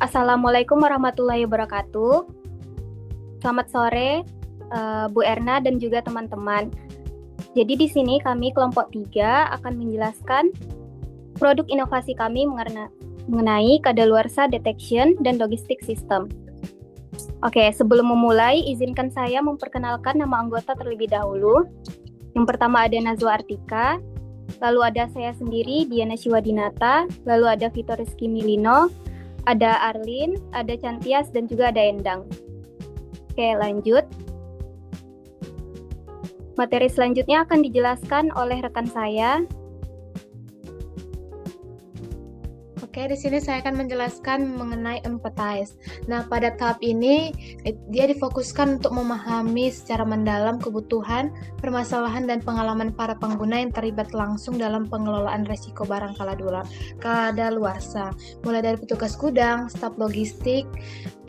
Assalamualaikum warahmatullahi wabarakatuh. Selamat sore, Bu Erna dan juga teman-teman. Jadi di sini kami kelompok 3 akan menjelaskan produk inovasi kami mengenai kadaluarsa detection dan logistik system. Oke, sebelum memulai, izinkan saya memperkenalkan nama anggota terlebih dahulu. Yang pertama ada Nazwa Artika, lalu ada saya sendiri, Diana Siwadinata, lalu ada Vito Rizky Milino, ada Arlin, ada Cantias, dan juga ada Endang. Oke, lanjut. Materi selanjutnya akan dijelaskan oleh rekan saya. Oke, di sini saya akan menjelaskan mengenai empathize. Nah, pada tahap ini dia difokuskan untuk memahami secara mendalam kebutuhan, permasalahan, dan pengalaman para pengguna yang terlibat langsung dalam pengelolaan risiko barang kadaluarsa, mulai dari petugas gudang, staf logistik,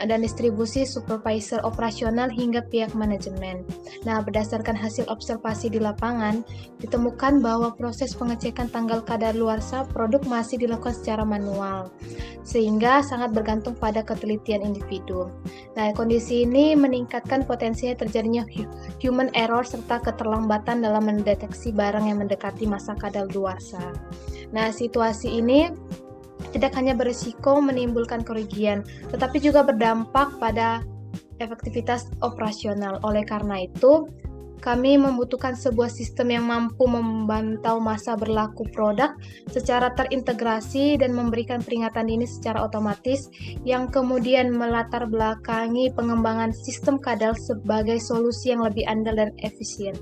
dan distribusi, supervisor operasional, hingga pihak manajemen. Nah, berdasarkan hasil observasi di lapangan, ditemukan bahwa proses pengecekan tanggal kadaluarsa produk masih dilakukan secara manual, sehingga sangat bergantung pada ketelitian individu. Nah, kondisi ini meningkatkan potensi terjadinya human error serta keterlambatan dalam mendeteksi barang yang mendekati masa kadaluarsa. Nah, situasi ini tidak hanya berisiko menimbulkan kerugian, tetapi juga berdampak pada efektivitas operasional. Oleh karena itu, kami membutuhkan sebuah sistem yang mampu memantau masa berlaku produk secara terintegrasi dan memberikan peringatan dini secara otomatis yang kemudian melatar belakangi pengembangan sistem kadal sebagai solusi yang lebih andal dan efisien.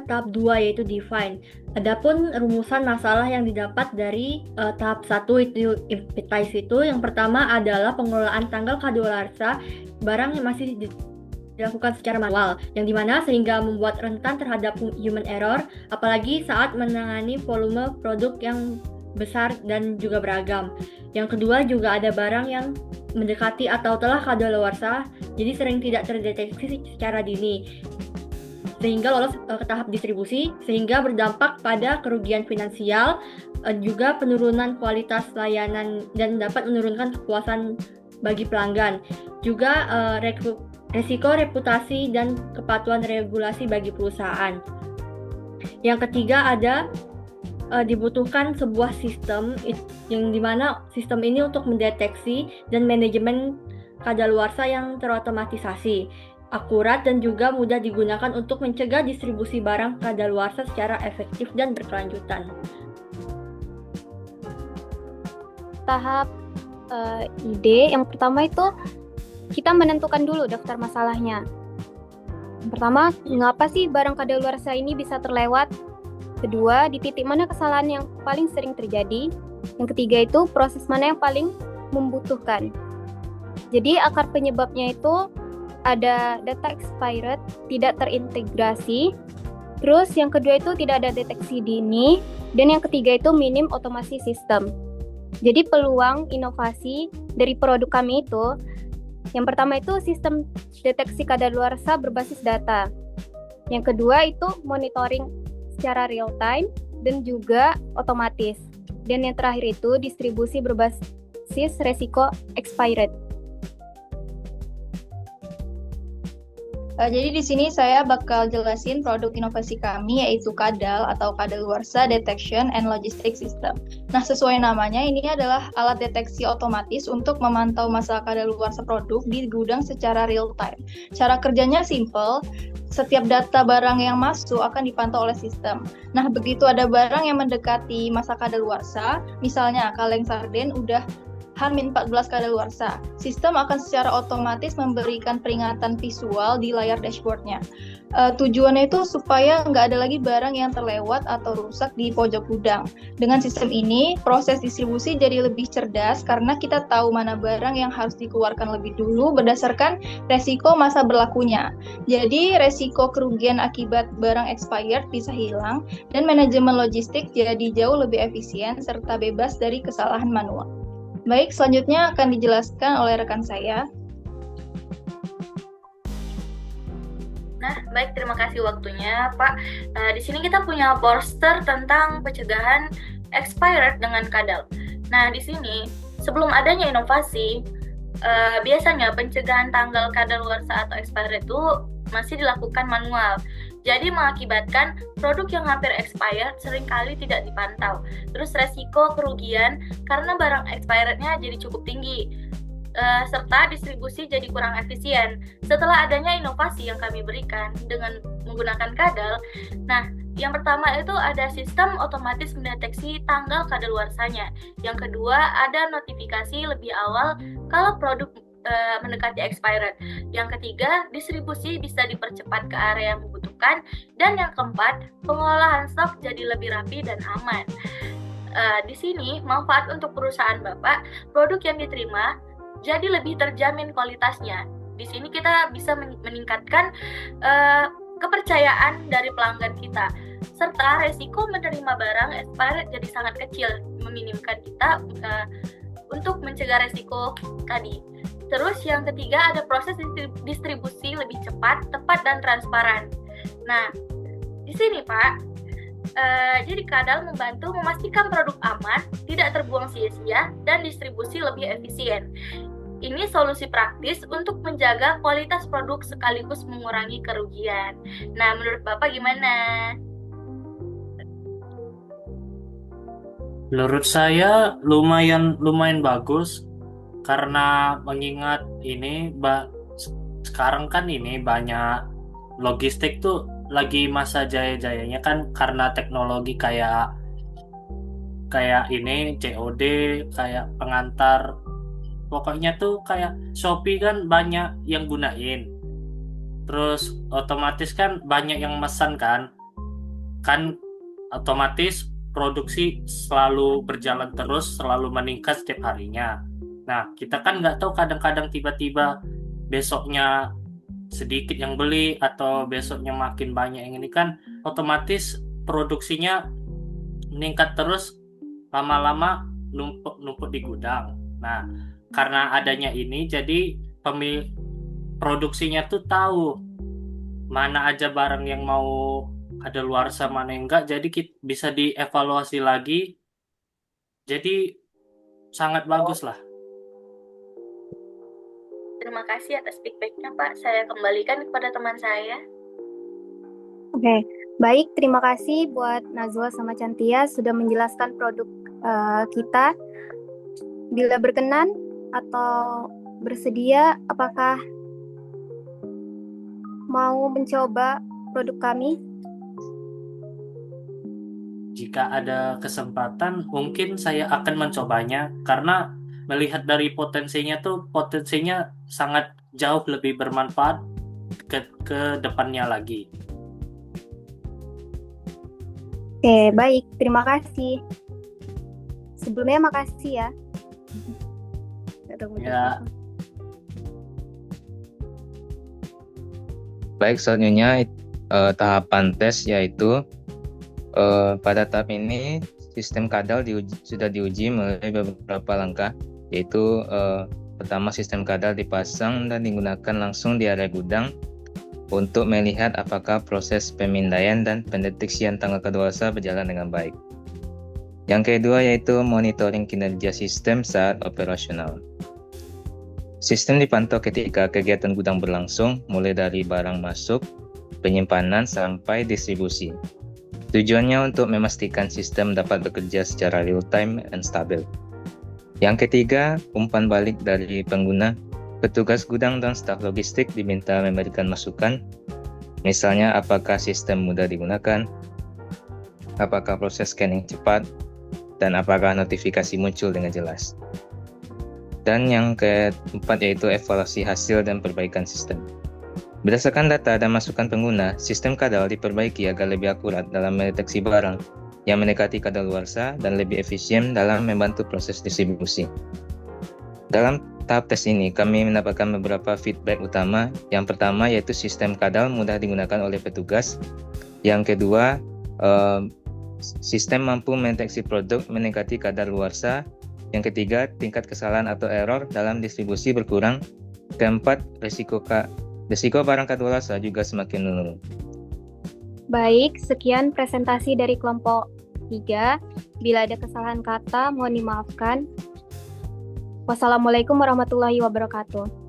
Tahap 2 yaitu define. Adapun rumusan masalah yang didapat dari tahap 1 itu empathize itu, yang pertama adalah pengelolaan tanggal kadaluarsa barang yang masih dilakukan secara manual, yang dimana sehingga membuat rentan terhadap human error, apalagi saat menangani volume produk yang besar dan juga beragam. Yang kedua juga ada barang yang mendekati atau telah kadaluarsa, jadi sering tidak terdeteksi secara dini, sehingga lolos ke tahap distribusi, sehingga berdampak pada kerugian finansial, juga penurunan kualitas layanan dan dapat menurunkan kepuasan bagi pelanggan, juga resiko reputasi dan kepatuhan regulasi bagi perusahaan. Yang ketiga ada dibutuhkan sebuah sistem yang dimana sistem ini untuk mendeteksi dan manajemen kadaluarsa yang terotomatisasi, akurat, dan juga mudah digunakan untuk mencegah distribusi barang kadaluarsa secara efektif dan berkelanjutan. Tahap ide yang pertama itu kita menentukan dulu daftar masalahnya. Yang pertama, mengapa sih barang kadaluarsa ini bisa terlewat? Kedua, di titik mana kesalahan yang paling sering terjadi? Yang ketiga itu proses mana yang paling membutuhkan. Jadi akar penyebabnya itu ada data expired, tidak terintegrasi, terus yang kedua itu tidak ada deteksi dini, dan yang ketiga itu minim otomasi sistem. Jadi peluang inovasi dari produk kami itu, yang pertama itu sistem deteksi kadaluarsa berbasis data, yang kedua itu monitoring secara real time dan juga otomatis, dan yang terakhir itu distribusi berbasis resiko expired. Jadi di sini saya bakal jelasin produk inovasi kami, yaitu KADAL atau Kadaluarsa Detection and Logistics System. Nah, sesuai namanya, ini adalah alat deteksi otomatis untuk memantau masa kadaluarsa produk di gudang secara real time. Cara kerjanya simple, setiap data barang yang masuk akan dipantau oleh sistem. Nah, begitu ada barang yang mendekati masa kadaluarsa, misalnya kaleng sarden udah H-14 kadaluarsa, sistem akan secara otomatis memberikan peringatan visual di layar dashboardnya. Tujuannya itu supaya nggak ada lagi barang yang terlewat atau rusak di pojok gudang. Dengan sistem ini, proses distribusi jadi lebih cerdas karena kita tahu mana barang yang harus dikeluarkan lebih dulu berdasarkan resiko masa berlakunya. Jadi, resiko kerugian akibat barang expired bisa hilang dan manajemen logistik jadi jauh lebih efisien serta bebas dari kesalahan manual. Baik, selanjutnya akan dijelaskan oleh rekan saya. Nah, baik, terima kasih waktunya, Pak. Di sini kita punya poster tentang pencegahan expired dengan kadal. Nah, di sini sebelum adanya inovasi, biasanya pencegahan tanggal kadaluarsa atau expired itu masih dilakukan manual. Jadi mengakibatkan produk yang hampir expired seringkali tidak dipantau. Terus resiko kerugian karena barang expirednya jadi cukup tinggi. Serta distribusi jadi kurang efisien. Setelah adanya inovasi yang kami berikan dengan menggunakan kadal, nah, yang pertama itu ada sistem otomatis mendeteksi tanggal kadaluarsanya. Yang kedua, ada notifikasi lebih awal kalau produk mendekati expired. Yang ketiga, distribusi bisa dipercepat ke area yang membutuhkan. Dan yang keempat, pengolahan stok jadi lebih rapi dan aman. Di sini, manfaat untuk perusahaan Bapak, produk yang diterima jadi lebih terjamin kualitasnya. Di sini kita bisa meningkatkan kepercayaan dari pelanggan kita, serta resiko menerima barang expired jadi sangat kecil, meminimkan kita untuk mencegah resiko tadi. Terus yang ketiga ada proses distribusi lebih cepat, tepat, dan transparan. Nah, di sini Pak, jadi kadal membantu memastikan produk aman, tidak terbuang sia-sia, dan distribusi lebih efisien. Ini solusi praktis untuk menjaga kualitas produk sekaligus mengurangi kerugian. Nah, menurut Bapak gimana? Menurut saya lumayan bagus karena mengingat ini sekarang kan ini banyak logistik tuh lagi masa jaya-jayanya kan karena teknologi kayak ini COD, kayak pengantar. Pokoknya tuh kayak Shopee kan banyak yang gunain. Terus otomatis kan banyak yang pesan kan. Kan otomatis produksi selalu berjalan terus, selalu meningkat setiap harinya. Nah, kita kan nggak tahu kadang-kadang tiba-tiba besoknya sedikit yang beli atau besoknya makin banyak yang ini kan otomatis produksinya meningkat terus, lama-lama numpuk di gudang. Nah, karena adanya ini jadi produksinya tuh tahu mana aja barang yang mau kadaluarsa mana yang enggak, jadi bisa dievaluasi lagi, jadi sangat bagus lah. Terima kasih atas feedback-nya Pak, saya kembalikan kepada teman saya. Oke, baik, terima kasih buat Nazwa sama Cantia sudah menjelaskan produk kita. Bila berkenan atau bersedia, apakah mau mencoba produk kami? Jika ada kesempatan, mungkin saya akan mencobanya karena melihat dari potensinya sangat jauh lebih bermanfaat ke depannya lagi. Oke, baik, terima kasih. Sebelumnya makasih ya. Ya. Baik, selanjutnya tahapan tes yaitu pada tahap ini sistem kadal sudah diuji melalui beberapa langkah, yaitu pertama sistem kadal dipasang dan digunakan langsung di area gudang untuk melihat apakah proses pemindaian dan pendeteksian tanggal kadaluarsa berjalan dengan baik. Yang kedua yaitu monitoring kinerja sistem saat operasional. Sistem dipantau ketika kegiatan gudang berlangsung, mulai dari barang masuk, penyimpanan, sampai distribusi. Tujuannya untuk memastikan sistem dapat bekerja secara real-time dan stabil. Yang ketiga, umpan balik dari pengguna. Petugas gudang dan staf logistik diminta memberikan masukan, misalnya apakah sistem mudah digunakan, apakah proses scanning cepat, dan apakah notifikasi muncul dengan jelas. Dan yang keempat yaitu evaluasi hasil dan perbaikan sistem. Berdasarkan data dan masukan pengguna, sistem kadal diperbaiki agar lebih akurat dalam mendeteksi barang yang mendekati kadaluarsa dan lebih efisien dalam membantu proses distribusi. Dalam tahap tes ini, kami mendapatkan beberapa feedback utama. Yang pertama yaitu sistem kadal mudah digunakan oleh petugas. Yang kedua, sistem mampu mendeteksi produk mendekati kadaluarsa. Yang ketiga, tingkat kesalahan atau error dalam distribusi berkurang. Keempat, risiko barang kadaluarsa juga semakin menurun. Baik, sekian presentasi dari kelompok 3. Bila ada kesalahan kata, mohon dimaafkan. Wassalamualaikum warahmatullahi wabarakatuh.